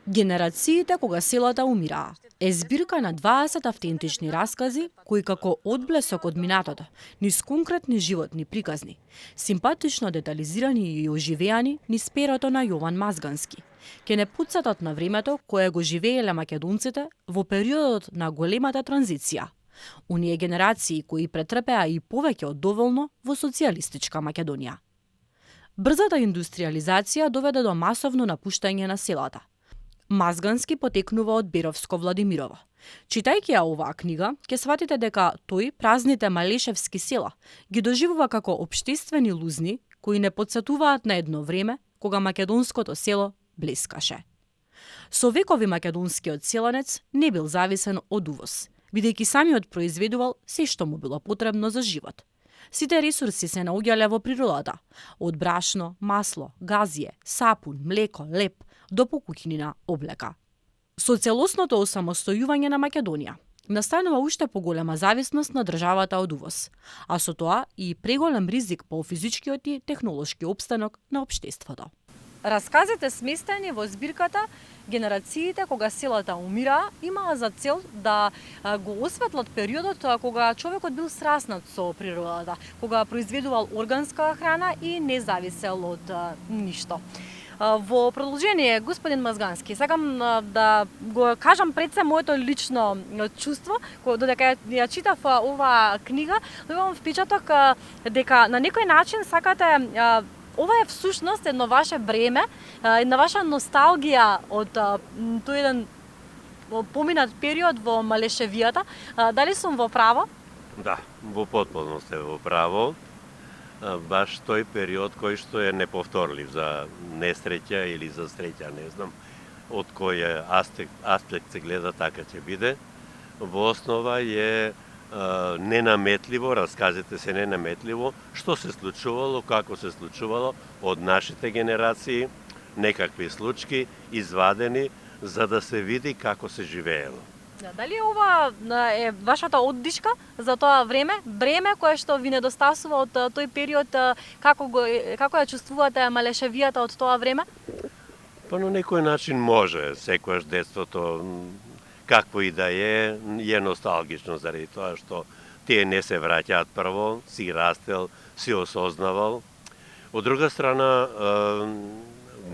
Генерациите кога селата умираа е збирка на 20 автентични раскази кои како одблесок од минатото, низ конкретни животни приказни, симпатично детализирани и оживеани низ перото на Јован Мазгански. Ке не пуцатот на времето кое го живееле македонците во периодот на големата транзиција. Оние генерации кои претрпеа и повеќе од доволно во социјалистичка Македонија. Брзата индустриализација доведе до масовно напуштање на селата. Мазгански потекнува од Беровско Владимирово. Читајќи ја оваа книга, ќе сватите дека тој празните малешевски села ги доживува како општествени лузни кои не потсетуваат на едно време кога македонското село блескаше. Со векови македонскиот селанец не бил зависен од увоз, бидејќи самиот произведувал се што му било потребно за живот. Сите ресурси се наоѓале во природата, од брашно, масло, газје, сапун, млеко, леп, до покуќнина облека. Со целосното осамостојување на Македонија, настанува уште поголема зависност на државата од увоз, а со тоа и преголем ризик по физичкиот и технолошки опстанок на општеството. Расказите сместени во збирката Генерациите кога селата умираа имаа за цел да го осветлат периодот кога човекот бил сраснат со природата, кога произведувал органска храна и не зависел од ништо. Во продолжение, господин Мазгански, сакам да го кажам пред се моето лично чувство, додека ја читав оваа книга, добивам впечаток дека на некој начин сакате ова е всушност едно ваше бреме, една ваша носталгија од тој еден поминат период во малешевијата. Дали сум во право? Да, во потполност сте во право. Баш тој период кој што е неповторлив за несреќа или за среќа, не знам од кој аспект се гледа, така ќе биде. Во основа е ненаметливо, расказите се ненаметливо, што се случувало, како се случувало од нашите генерации, некакви случки извадени за да се види како се живеело. Дали ова е вашата оддишка за тоа време, бреме кое што ви недостасува од тој период, како ја чувствувате малешевијата од тоа време? Па на некој начин може, секојаш детството какво и да е носталгично заради тоа што тие не се враќаат прво, си растел, си осознавал. Од друга страна,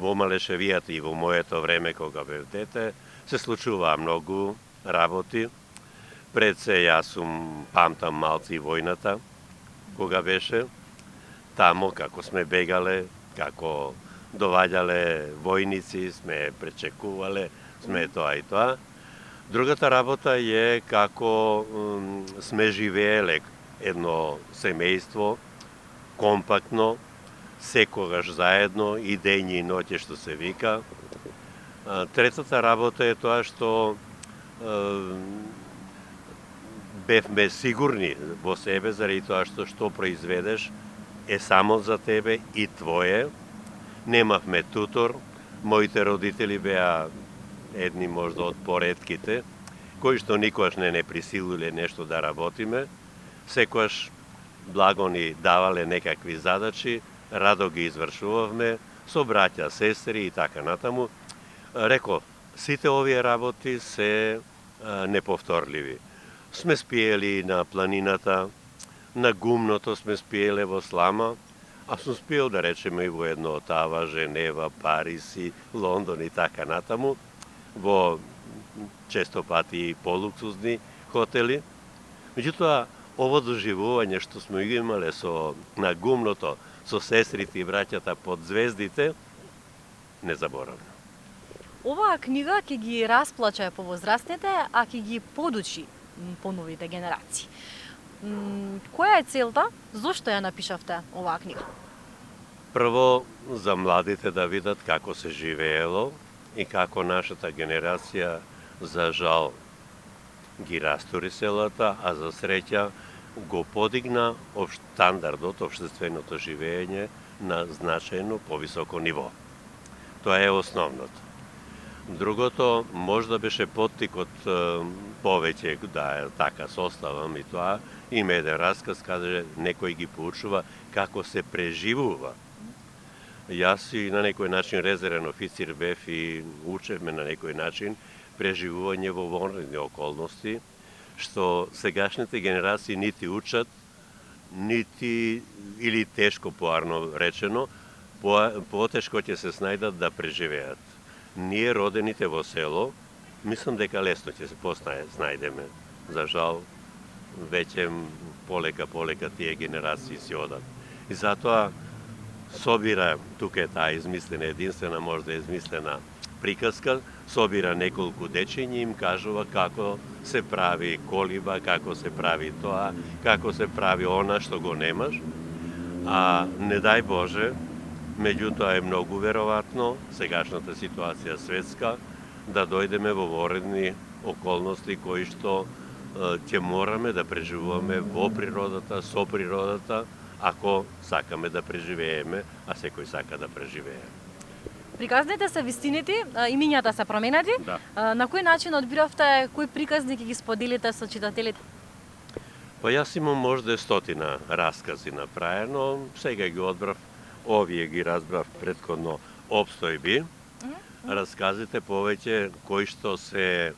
во малешевијата и во моето време кога бев дете, се случуваа многу работи. Пред се јас сум памтам малци војната, кога беше тамо, како сме бегале, како доваѓале војници, сме пречекувале, сме тоа и тоа. Другата работа е како сме живееле едно семејство, компактно, секогаш заедно, и дењи и ноќе што се вика. Третата работа е тоа што бевме сигурни во себе заради тоа што произведеш е само за тебе и твое. Немавме тутор, моите родители беа едни можда од поретките, кои што никогаш не присилуле нешто да работиме, секогаш благо ни давале некакви задачи, радо ги извршувавме, со браќа, сестри и така натаму. Реко, сите овие работи се неповторливи. Сме спиели на планината, на гумното сме спиеле во слама, а сум спиел да речеме и во едно Отава, Женева, Париз и Лондон и така натаму, во често пати и полуксузни хотели. Меѓутоа, ово доживување што сме имале на гумното, со сестрите и браќата под звездите, незаборавно. Оваа книга ќе ги расплаче повозрастните, а ќе ги подучи поновите генерации. Која е целта? Зошто ја напишавте оваа книга? Прво, за младите да видат како се живеело и како нашата генерација, за жал, ги растури селата, а за среќа го подигна стандардот, општественото живење на значајно повисоко ниво. Тоа е основното. Другото, можда беше поттикот повеќе, да, така составам и тоа, има еден расказ каде некој ги поучува како се преживува. Јас и на некој начин резервен официр бев и учевме на некој начин преживување во вонредни околности, што сегашните генерации нити учат, нити, или тешко поарно речено, потешко ќе се снајдат да преживеат. Ние родените во село, мислам дека лесно ќе се снајдеме. За жал, веќе полека тие генерации си одат. И затоа собира, тука е таа измислена, единствена, можда измислена приказка, собира неколку дечиња и им кажува како се прави колиба, како се прави тоа, како се прави она што го немаш. А не дај Боже, меѓутоа е многу веројатно, сегашната ситуација светска, да дојдеме во воредни околности кои што ќе мораме да преживуваме во природата, со природата, ако сакаме да преживееме, а секој сака да преживее. Приказните се вистините, имињата се променати. Да. На кој начин одбиравте кој приказни ќе ги споделите со читателите? Па јас имам можда 100 раскази направено, сега ги одбрав, овие ги разбрав претходно опстојби. Расказите повеќе кои што се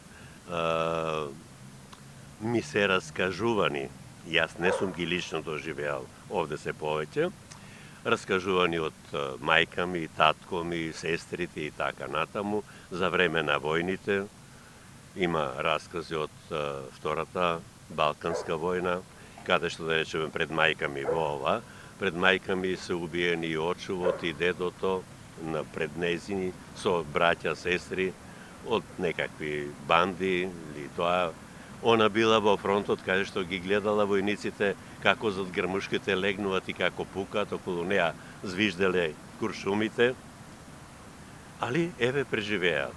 ми се раскажувани, јас не сум ги лично доживеал, овде се повеќе, раскажувани од мајка ми, татко ми, сестрите и така натаму, за време на војните. Има раскази од Втората Балканска војна, каде што да речеме пред мајка ми во ова, пред мајка ми се убиени и очувот и дедото, пред незини, со браќа, сестри, од некакви банди, или тоа. Она била во фронтот, каде што ги гледала војниците како зад грмушките легнуваат и како пукаат, околу неа звижделе куршумите, али еве преживеа.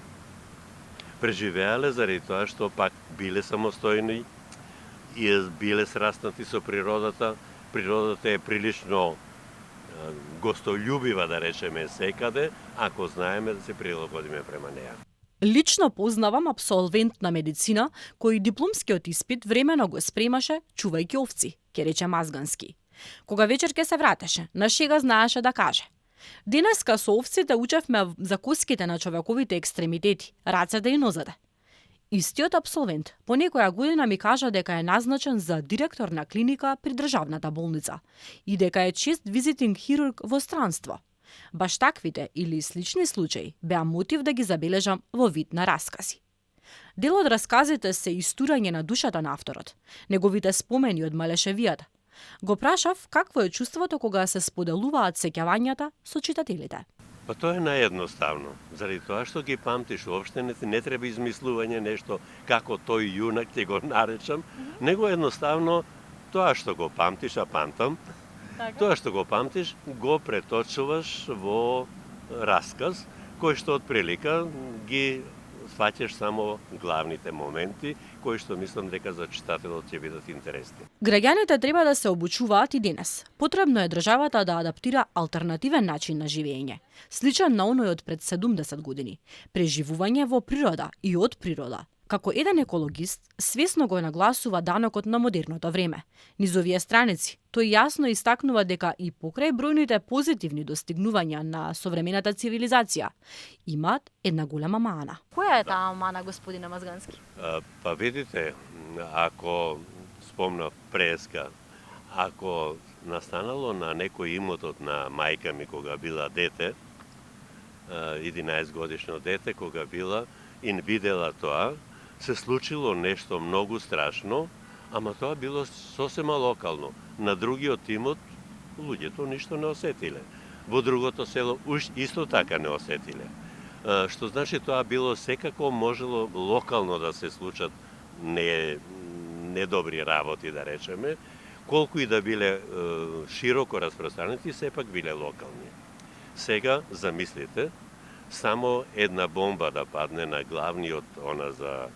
Преживеале заради тоа што пак биле самостојни и биле сраснати со природата. Природата е прилично гостољубива, да речеме, секаде, ако знаеме да се прилагодиме према неа. Лично познавам апсолвент на медицина кој дипломскиот испит времено го спремаше чувајќи овци, ке рече мазгански. Кога вечер ке се вратеше, на шега знаеше да каже: денеска со овците учевме за коските на човековите екстремитети, рацете и нозете. Истиот апсолвент по некоја година ми кажа дека е назначен за директор на клиника при државната болница и дека е чест визитинг хирург во странство. Баш таквите или слични случаи беа мотив да ги забележам во вид на раскази. Дел од расказите се истурање на душата на авторот, неговите спомени од малешевијата. Го прашав какво е чувството кога се споделуваат сеќавањата со читателите. Па тоа е наједноставно, заради тоа што ги памтиш уопште, не треба измислување нешто како тој јунак ќе го наречам, него едноставно тоа што го памтиш, а памтам, тоа што го памтиш, го преточуваш во расказ, кој што од прилика ги фаќаш само главните моменти, кои што мислам дека за читателот ќе бидат интересни. Граѓаните треба да се обучуваат и денес. Потребно е државата да адаптира алтернативен начин на живење, сличен на оној од пред 70 години. Преживување во природа и од природа. Како еден екологист, свесно го нагласува данокот на модерното време. Низ овие страници, тој јасно истакнува дека и покрај бројните позитивни достигнувања на современата цивилизација, имаат една голема мана. Која е таа мана, господине Мазгански? Па видите, ако спомнав преска, ако настанало на некој имотот на мајка ми кога била дете, 11 годишно дете, кога била и видела тоа, се случило нешто многу страшно, ама тоа било сосема локално. На другиот имот луѓето ништо не осетиле. Во другото село исто така не осетиле. Што значи тоа било секако можело локално да се случат недобри работи, да речеме, колку и да биле широко распространети, сепак биле локални. Сега, замислите, само една бомба да падне на главниот, она за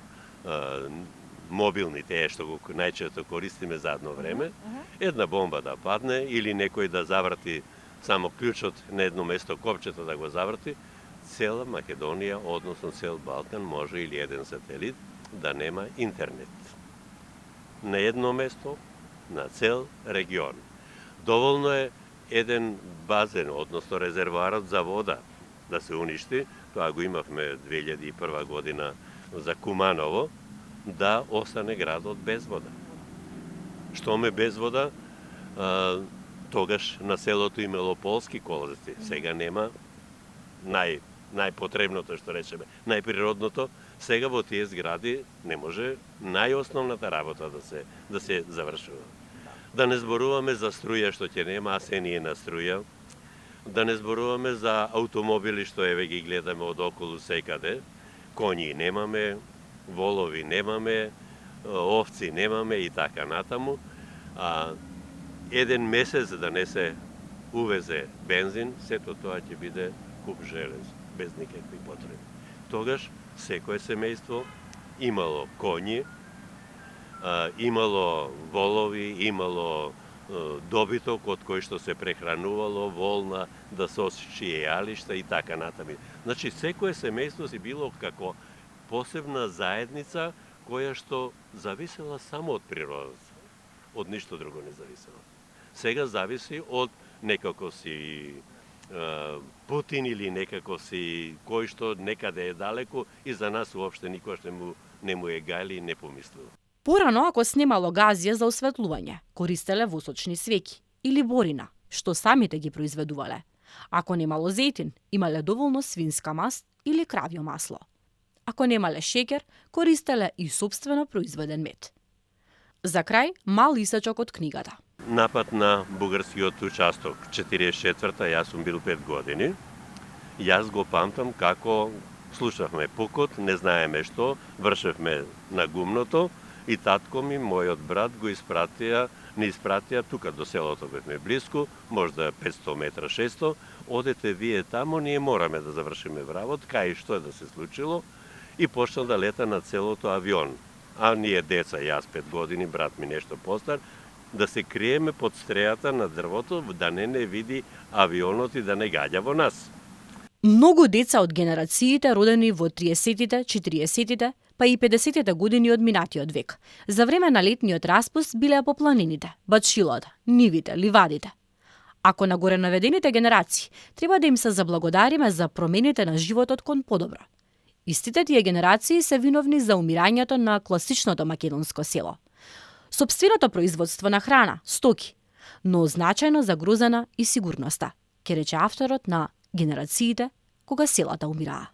мобилните, што го најчесто користиме задно време, една бомба да падне или некој да заврти само клучот на едно место, копчето да го заврти, цела Македонија, односно цел Балкан, може или еден сателит да нема интернет. На едно место, на цел регион. Доволно е еден базен, односно резервоарот за вода да се уништи, тоа го имавме 2001 година за Куманово, да остане градот без вода. Што ме без вода, тогаш на селото имало полски колози, сега нема најпотребното што речеме, најприродното, сега во тие згради не може најосновната работа да се завршува. Да не зборуваме за струја што ќе нема, а се ние на струја. Да не зборуваме за автомобили што еве ги гледаме од околу секаде. Коњи немаме, волови немаме, овци немаме и така натаму. Еден месец да не се увезе бензин, сето тоа ќе биде куп желез, без никакви потреби. Тогаш секое семејство имало коњи, имало волови, имало добиток од кој што се прехранувало, волна, да се осичи јалишта и така натаму. Значи, секое семејство си било како посебна заедница која што зависела само од природата. Од ништо друго не зависела. Сега зависи од некако си Путин или некако си кој што некаде е далеку и за нас уопште никош не му е гајли и не помислува. Порано, ако снимало газија за осветлување, користеле восочни свеќи или борина, што самите ги произведувале. Ако немало зејтин, имале доволно свинска маст или кравјо масло. Ако немале шеќер, користеле и собствено произведен мед. За крај, мал исечок од книгата. Напад на бугарскиот участок, 44-та, јас сум бил 5 години. Јас го памтам како слушавме пукот, не знаеме што, вршевме на гумното и татко ми, мојот брат, не испратија тука до селото, бевме блиску, можда 500 метра, 600, одете вие тамо, ние мораме да завршиме вравот, кај што е да се случило, и почна да лета на целото авион. А ние деца, јас 5 години, брат ми нешто постар, да се криеме под стрејата на дрвото, да не види авионот и да не гаѓа во нас. Многу деца од генерациите родени во 30-тите, 40-тите, па и 50-тите години од минатиот век, за време на летниот распуст биле по планините, бачилата, нивите, ливадите. Ако на горе наведените генерации треба да им се заблагодариме за промените на животот кон подобро. Истите тие генерации се виновни за умирањето на класичното македонско село. Сопственото производство на храна, стоки, но значајно загрозена и сигурноста, ке рече авторот на Генерациите кога селата умираа.